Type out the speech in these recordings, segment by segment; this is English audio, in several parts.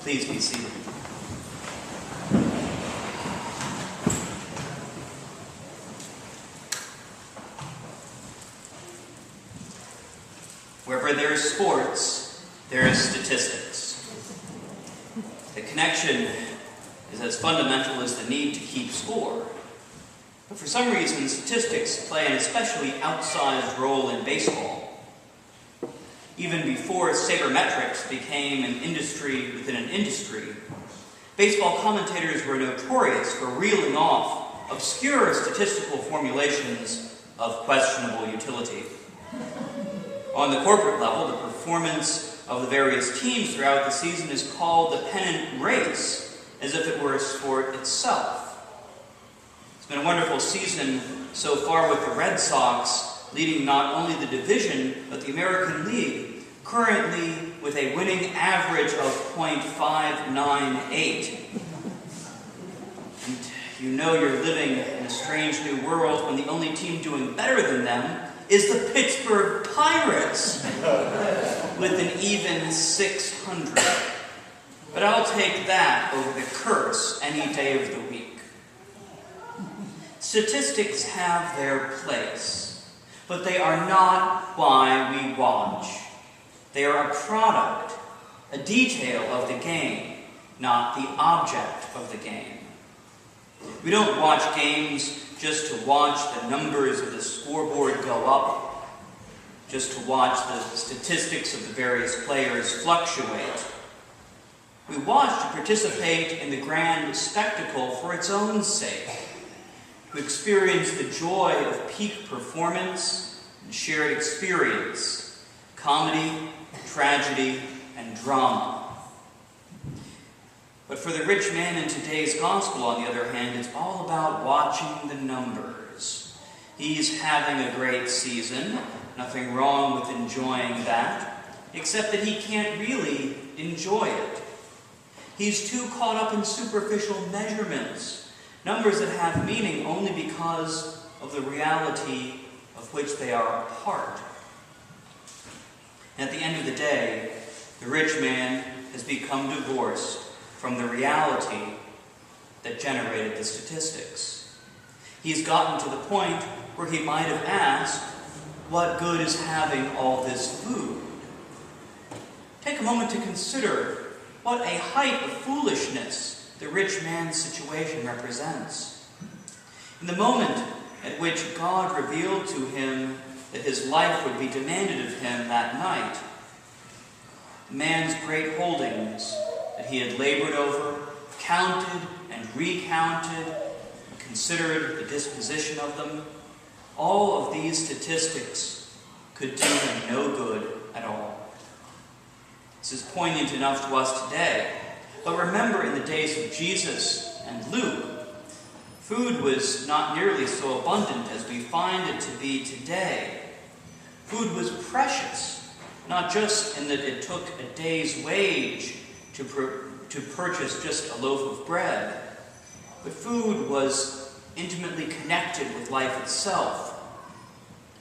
Please be seated. Wherever there is sports, there is statistics. The connection is as fundamental as the need to keep score. But for some reason, statistics play an especially outsized role in baseball. Even before sabermetrics became an industry within an industry, baseball commentators were notorious for reeling off obscure statistical formulations of questionable utility. On the corporate level, the performance of the various teams throughout the season is called the pennant race, as if it were a sport itself. It's been a wonderful season so far with the Red Sox leading not only the division, but the American League, currently with a winning average of .598. And you know you're living in a strange new world when the only team doing better than them is the Pittsburgh Pirates, with an even 600. But I'll take that over the curse any day of the week. Statistics have their place, but they are not why we watch. They are a product, a detail of the game, not the object of the game. We don't watch games just to watch the numbers of the scoreboard go up, just to watch the statistics of the various players fluctuate. We watch to participate in the grand spectacle for its own sake, to experience the joy of peak performance and shared experience, comedy, tragedy, and drama. But for the rich man in today's gospel, on the other hand, it's all about watching the numbers. He's having a great season, nothing wrong with enjoying that, except that he can't really enjoy it. He's too caught up in superficial measurements, numbers that have meaning only because of the reality of which they are a part. And at the end of the day, the rich man has become divorced from the reality that generated the statistics. He's gotten to the point where he might have asked, what good is having all this food? Take a moment to consider what a height of foolishness the rich man's situation represents. In the moment at which God revealed to him that his life would be demanded of him that night, the man's great holdings that he had labored over, counted and recounted, and considered the disposition of them, all of these statistics could do him no good at all. This is poignant enough to us today, but remember in the days of Jesus and Luke, food was not nearly so abundant as we find it to be today. Food was precious, not just in that it took a day's wage to purchase just a loaf of bread, but food was intimately connected with life itself.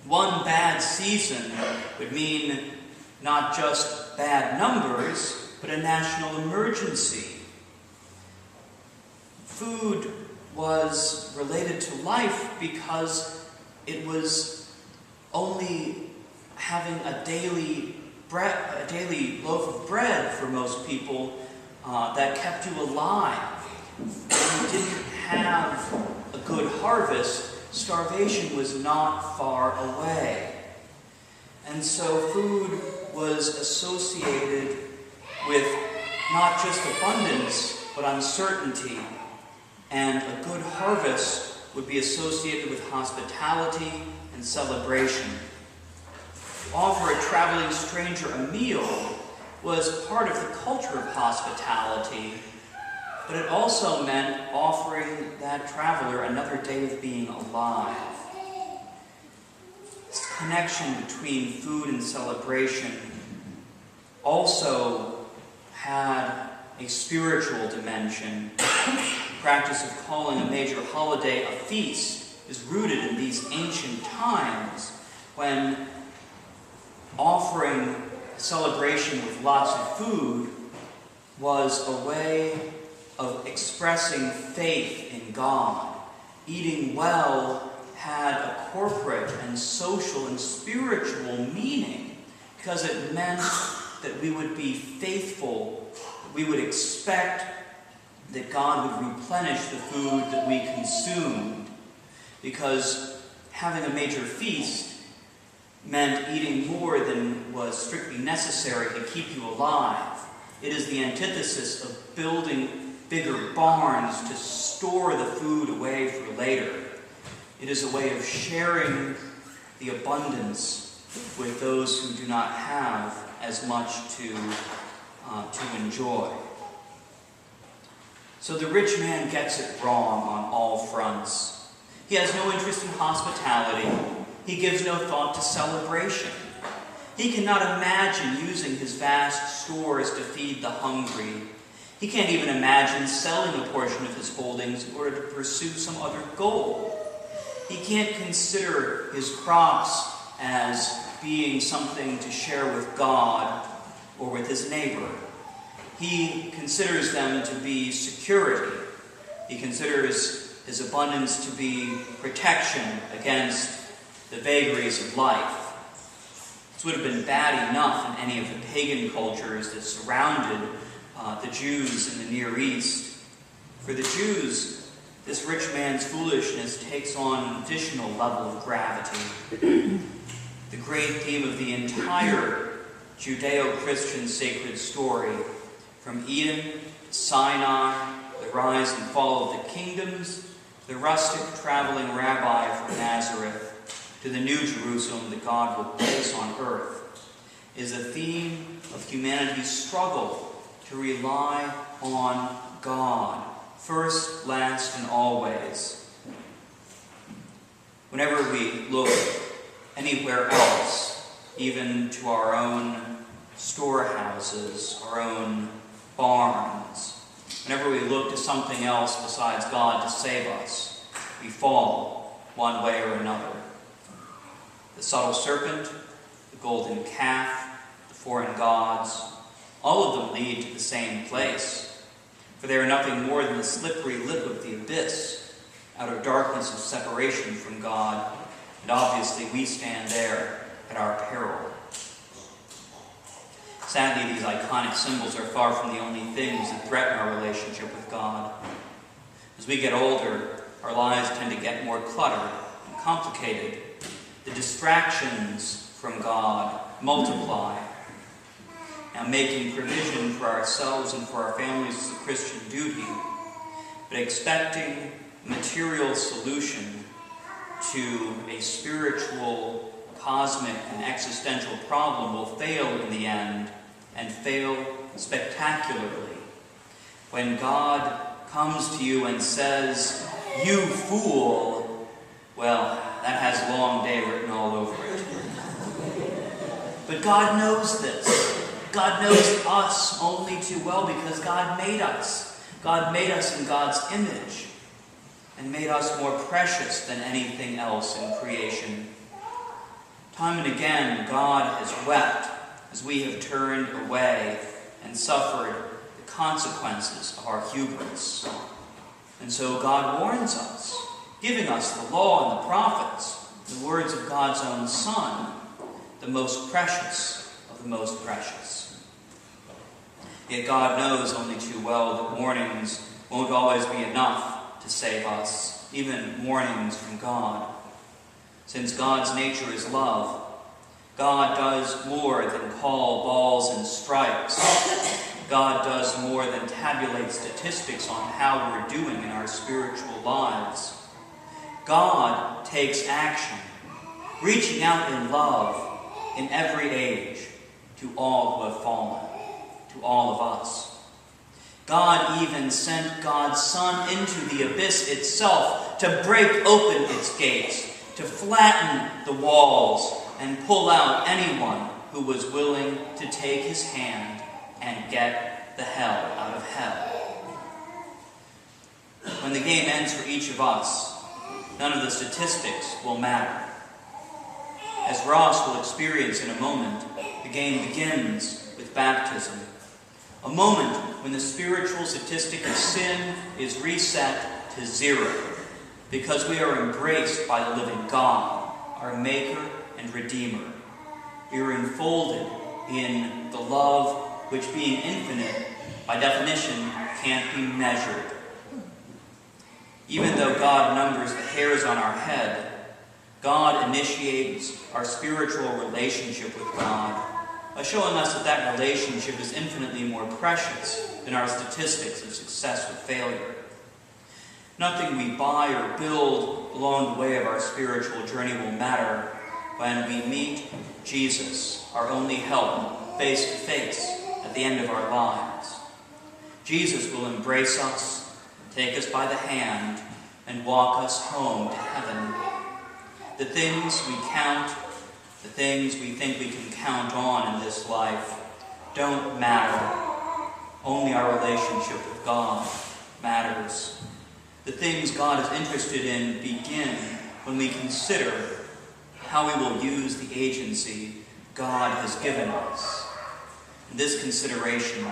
One bad season would mean not just bad numbers, but a national emergency. Food was related to life because it was only having a daily loaf of bread for most people that kept you alive. When you didn't have a good harvest, starvation was not far away. And so food was associated with not just abundance, but uncertainty. And a good harvest would be associated with hospitality and celebration. To offer a traveling stranger a meal was part of the culture of hospitality, but it also meant offering that traveler another day of being alive. This connection between food and celebration also had a spiritual dimension. The practice of calling a major holiday a feast is rooted in these ancient times when offering a celebration with lots of food was a way of expressing faith in God. Eating well had a corporate and social and spiritual meaning because it meant that we would be faithful, that we would expect that God would replenish the food that we consumed, because having a major feast meant eating more than was strictly necessary to keep you alive. It is the antithesis of building bigger barns to store the food away for later. It is a way of sharing the abundance with those who do not have as much to enjoy. So the rich man gets it wrong on all fronts. He has no interest in hospitality. He gives no thought to celebration. He cannot imagine using his vast stores to feed the hungry. He can't even imagine selling a portion of his holdings in order to pursue some other goal. He can't consider his crops as being something to share with God or with his neighbor. He considers them to be security. He considers his abundance to be protection against the vagaries of life. This would have been bad enough in any of the pagan cultures that surrounded the Jews in the Near East. For the Jews, this rich man's foolishness takes on an additional level of gravity. The great theme of the entire Judeo-Christian sacred story, from Eden to Sinai, the rise and fall of the kingdoms, the rustic traveling rabbi from Nazareth, to the new Jerusalem that God will place on earth, is a theme of humanity's struggle to rely on God, first, last, and always. Whenever we look anywhere else, even to our own storehouses, our own barns, whenever we look to something else besides God to save us, we fall one way or another. The subtle serpent, the golden calf, the foreign gods, all of them lead to the same place, for they are nothing more than the slippery lip of the abyss, outer darkness of separation from God, and obviously we stand there at our peril. Sadly, these iconic symbols are far from the only things that threaten our relationship with God. As we get older, our lives tend to get more cluttered and complicated. The distractions from God multiply. Now, making provision for ourselves and for our families is a Christian duty, but expecting a material solution to a spiritual, cosmic, and existential problem will fail in the end, and fail spectacularly. When God comes to you and says, "You fool," well, that has "long day" written all over it. But God knows this. God knows us only too well because God made us. God made us in God's image and made us more precious than anything else in creation. Time and again, God has wept as we have turned away and suffered the consequences of our hubris. And so God warns us, giving us the law and the prophets, the words of God's own Son, the most precious of the most precious. Yet God knows only too well that warnings won't always be enough to save us, even warnings from God. Since God's nature is love, God does more than call balls and strikes. God does more than tabulate statistics on how we're doing in our spiritual lives. God takes action, reaching out in love in every age to all who have fallen, to all of us. God even sent God's Son into the abyss itself to break open its gates, to flatten the walls and pull out anyone who was willing to take his hand and get the hell out of hell. When the game ends for each of us, none of the statistics will matter. As Ross will experience in a moment, the game begins with baptism. A moment when the spiritual statistic of sin is reset to 0, because we are embraced by the living God, our Maker and Redeemer. We are enfolded in the love which, being infinite, by definition, can't be measured. Even though God numbers the hairs on our head, God initiates our spiritual relationship with God by showing us that that relationship is infinitely more precious than our statistics of success or failure. Nothing we buy or build along the way of our spiritual journey will matter when we meet Jesus, our only help, face to face at the end of our lives. Jesus will embrace us, take us by the hand, and walk us home to heaven. The things we count, the things we think we can count on in this life, don't matter. Only our relationship with God matters. The things God is interested in begin when we consider how we will use the agency God has given us. In this consideration,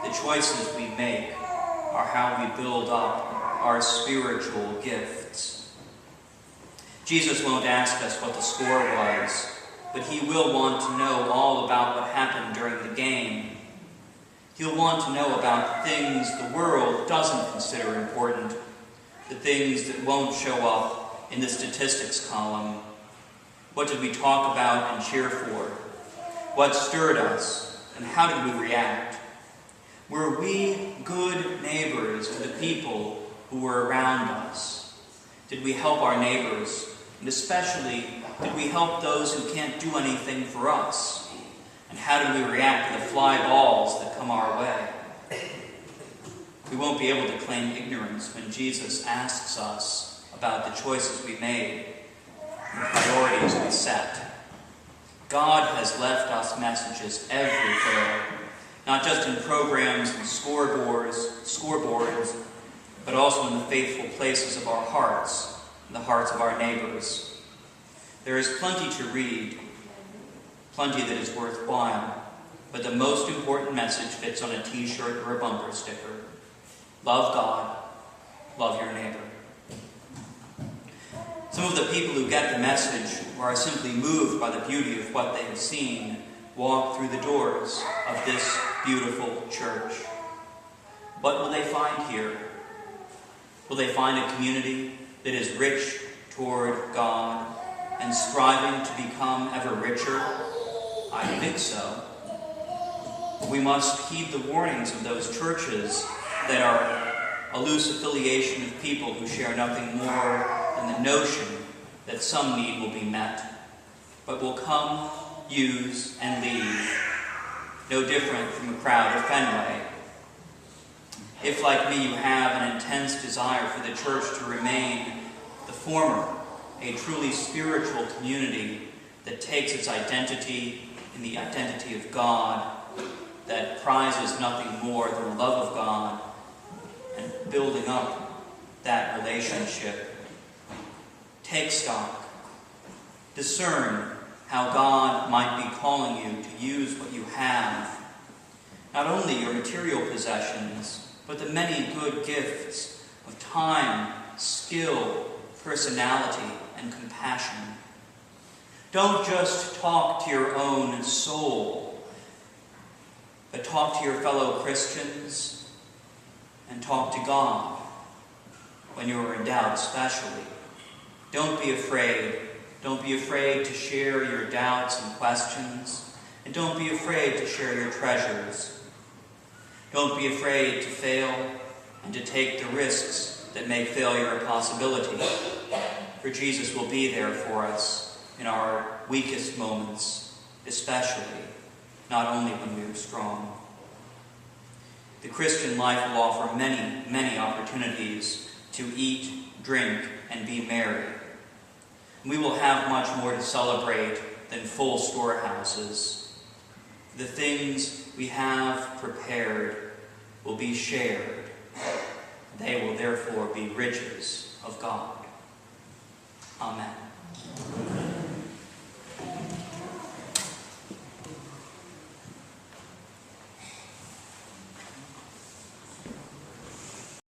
the choices we make are how we build up our spiritual gifts. Jesus won't ask us what the score was, but he will want to know all about what happened during the game. He'll want to know about the things the world doesn't consider important, the things that won't show up in the statistics column. What did we talk about and cheer for? What stirred us, and how did we react? Were we good neighbors to the people who were around us? Did we help our neighbors? And especially, did we help those who can't do anything for us? And how did we react to the fly balls that come our way? We won't be able to claim ignorance when Jesus asks us about the choices we made and the priorities we set. God has left us messages everywhere, not just in programs and scoreboards, but also in the faithful places of our hearts and the hearts of our neighbors. There is plenty to read, plenty that is worthwhile, but the most important message fits on a t-shirt or a bumper sticker. Love God, love your neighbor. Some of the people who get the message or are simply moved by the beauty of what they have seen walk through the doors of this beautiful church. What will they find here? Will they find a community that is rich toward God and striving to become ever richer? I think so. We must heed the warnings of those churches that are a loose affiliation of people who share nothing more than the notion that some need will be met, but will come, use, and leave, no different from a crowd of Fenway. If, like me, you have an intense desire for the church to remain the former, a truly spiritual community that takes its identity in the identity of God, that prizes nothing more than the love of God, and building up that relationship, take stock. Discern how God might be calling you to use what you have, not only your material possessions, but the many good gifts of time, skill, personality, and compassion. Don't just talk to your own soul, but talk to your fellow Christians and talk to God when you are in doubt especially. Don't be afraid. Don't be afraid to share your doubts and questions, and don't be afraid to share your treasures. Don't be afraid to fail and to take the risks that make failure a possibility, for Jesus will be there for us in our weakest moments, especially, not only when we are strong. The Christian life will offer many, many opportunities to eat, drink, and be merry. We will have much more to celebrate than full storehouses. The things we have prepared will be shared. They will therefore be riches of God. Amen.